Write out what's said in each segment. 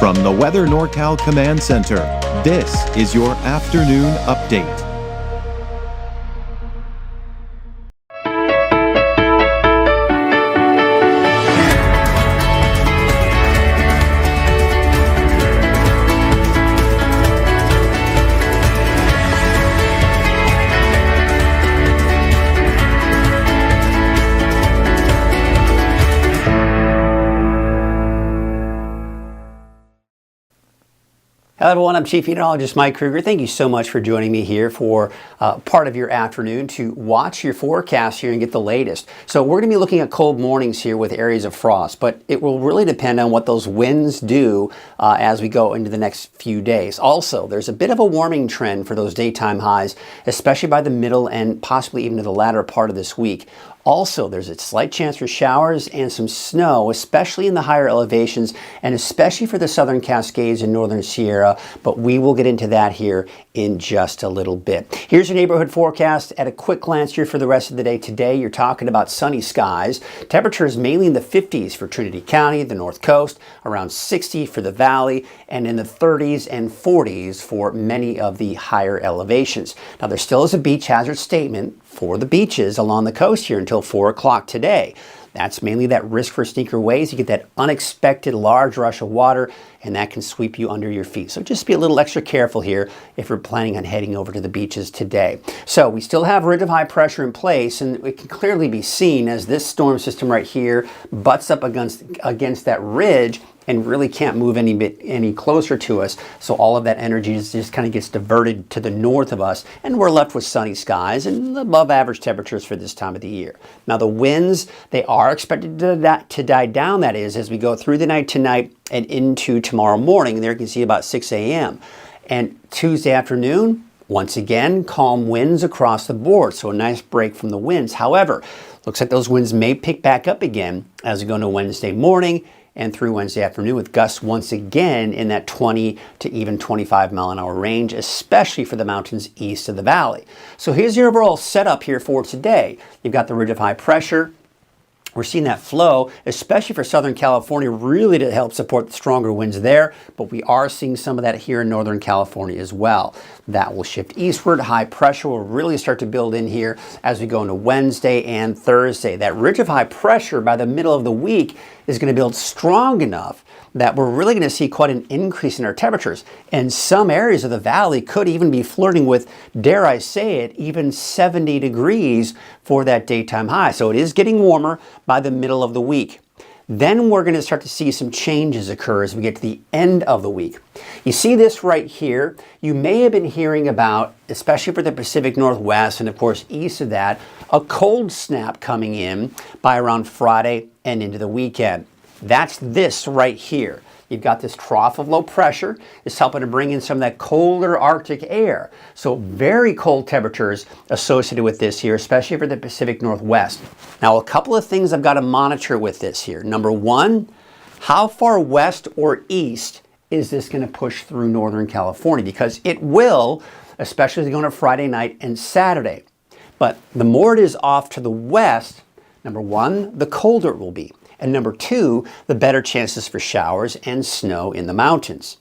From the Weather NorCal Command Center, this is your afternoon update. Hello everyone, I'm Chief Meteorologist Mike Krueger. Thank you so much for joining me here for part of your afternoon to watch your forecast here and get the latest. So we're going to be looking at cold mornings here with areas of frost, but it will really depend on what those winds do as we go into the next few days. Also, there's a bit of a warming trend for those daytime highs, especially by the middle and possibly even to the latter part of this week. Also, there's a slight chance for showers and some snow, especially in the higher elevations and especially for the southern Cascades and northern Sierra, but we will get into that here in just a little bit. Here's your neighborhood forecast at a quick glance here for the rest of the day. Today, you're talking about sunny skies. Temperatures mainly in the 50s for Trinity County, the North Coast, around 60 for the Valley, and in the 30s and 40s for many of the higher elevations. Now, there still is a beach hazard statement for the beaches along the coast here until 4 o'clock today. That's mainly that risk for sneaker waves. You get that unexpected large rush of water, and that can sweep you under your feet. So just be a little extra careful here if you're planning on heading over to the beaches today. So we still have a ridge of high pressure in place, and it can clearly be seen as this storm system right here butts up against that ridge and really can't move any closer to us. So all of that energy just kind of gets diverted to the north of us, and we're left with sunny skies and above average temperatures for this time of the year. Now the winds, they are expected to die down, that is, as we go through the night tonight and into tomorrow morning. And there you can see about 6 a.m. And Tuesday afternoon, once again, calm winds across the board. So a nice break from the winds. However, looks like those winds may pick back up again as we go into Wednesday morning and through Wednesday afternoon, with gusts once again in that 20 to even 25 mile an hour range, especially for the mountains east of the valley. So here's your overall setup here for today. You've got the ridge of high pressure. We're seeing that flow, especially for Southern California, really to help support the stronger winds there, but we are seeing some of that here in Northern California as well. That will shift eastward. High pressure will really start to build in here as we go into Wednesday and Thursday. That ridge of high pressure by the middle of the week is going to build strong enough that we're really going to see quite an increase in our temperatures. And some areas of the valley could even be flirting with, dare I say it, even 70 degrees for that daytime high. So it is getting warmer by the middle of the week. Then we're going to start to see some changes occur as we get to the end of the week. You see this right here. You may have been hearing about, especially for the Pacific Northwest and of course east of that, a cold snap coming in by around Friday and into the weekend. That's this right here. You've got this trough of low pressure. It's helping to bring in some of that colder Arctic air. So very cold temperatures associated with this here, especially for the Pacific Northwest. Now, a couple of things I've got to monitor with this here. Number one, how far west or east is this going to push through Northern California? Because it will, especially as we go into Friday night and Saturday. But the more it is off to the west, number one, the colder it will be. And number two, the better chances for showers and snow in the mountains.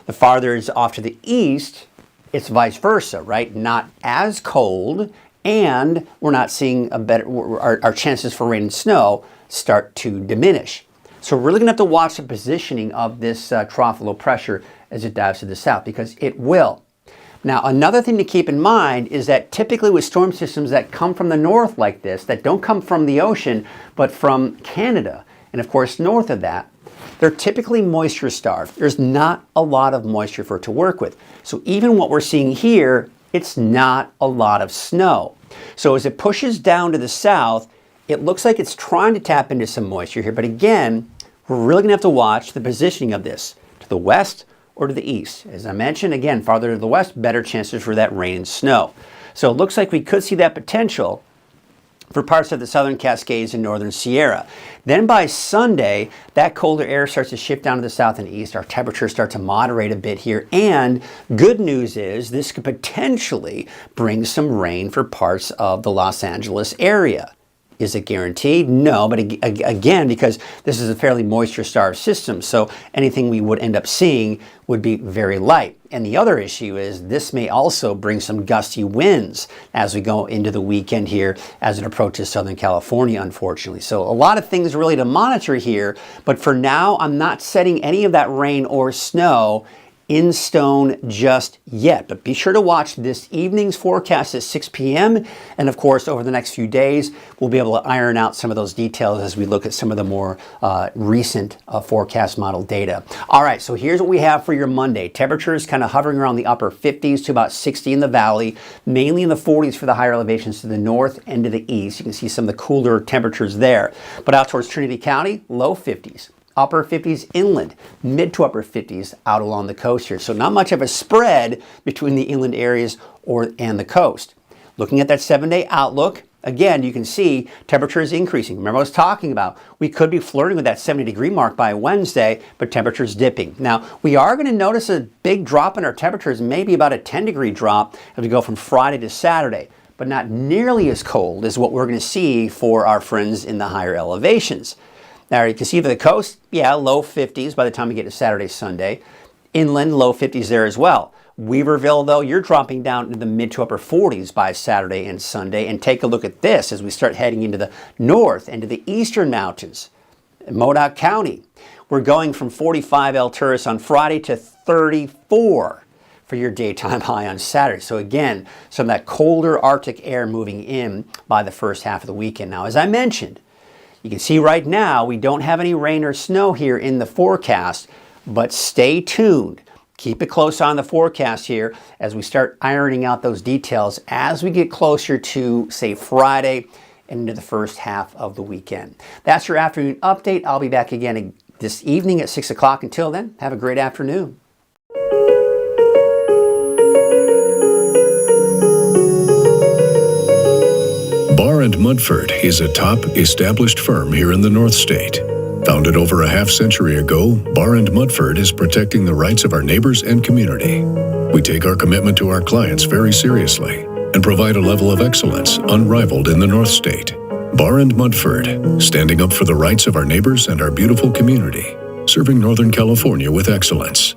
The farther it's off to the east, it's vice versa, right? Not as cold, and we're not seeing our chances for rain and snow start to diminish. So we're really going to have to watch the positioning of this trough of low pressure as it dives to the south, because it will. Now, another thing to keep in mind is that typically with storm systems that come from the north like this, that don't come from the ocean, but from Canada, and of course north of that, they're typically moisture starved. There's not a lot of moisture for it to work with. So even what we're seeing here, it's not a lot of snow. So as it pushes down to the south, it looks like it's trying to tap into some moisture here. But again, we're really going to have to watch the positioning of this to the west or to the east. As I mentioned, again, farther to the west, better chances for that rain and snow. So it looks like we could see that potential for parts of the southern Cascades and northern Sierra. Then by Sunday, that colder air starts to shift down to the south and east. Our temperatures start to moderate a bit here. And good news is this could potentially bring some rain for parts of the Los Angeles area. Is it guaranteed? No, but again, because this is a fairly moisture-starved system, so anything we would end up seeing would be very light. And the other issue is this may also bring some gusty winds as we go into the weekend here as it approaches Southern California, unfortunately. So a lot of things really to monitor here, but for now, I'm not setting any of that rain or snow in stone just yet. But be sure to watch this evening's forecast at 6 p.m. And of course, over the next few days, we'll be able to iron out some of those details as we look at some of the more recent forecast model data. All right, so here's what we have for your Monday. Temperatures kind of hovering around the upper 50s to about 60 in the valley, mainly in the 40s for the higher elevations to the north and to the east. You can see some of the cooler temperatures there. But out towards Trinity County, low 50s. Upper 50s inland, mid to upper 50s out along the coast here. So not much of a spread between the inland areas and the coast. Looking at that 7-day outlook, again, you can see temperatures increasing. Remember I was talking about we could be flirting with that 70-degree mark by Wednesday, but temperatures dipping. Now, we are going to notice a big drop in our temperatures, maybe about a 10-degree drop as we go from Friday to Saturday, but not nearly as cold as what we're going to see for our friends in the higher elevations. Now, you can see to the coast, yeah, low 50s by the time we get to Saturday, Sunday. Inland, low 50s there as well. Weaverville, though, you're dropping down into the mid to upper 40s by Saturday and Sunday. And take a look at this as we start heading into the north and to the eastern mountains. Modoc County, we're going from 45 Alturas on Friday to 34 for your daytime high on Saturday. So again, some of that colder Arctic air moving in by the first half of the weekend. Now, as I mentioned, you can see right now we don't have any rain or snow here in the forecast, but stay tuned. Keep a close eye on the forecast here as we start ironing out those details as we get closer to, say, Friday and into the first half of the weekend. That's your afternoon update. I'll be back again this evening at 6 o'clock. Until then, have a great afternoon. Barr & Mudford is a top, established firm here in the North State. Founded over a half-century ago, Barr & Mudford is protecting the rights of our neighbors and community. We take our commitment to our clients very seriously and provide a level of excellence unrivaled in the North State. Barr & Mudford, standing up for the rights of our neighbors and our beautiful community, serving Northern California with excellence.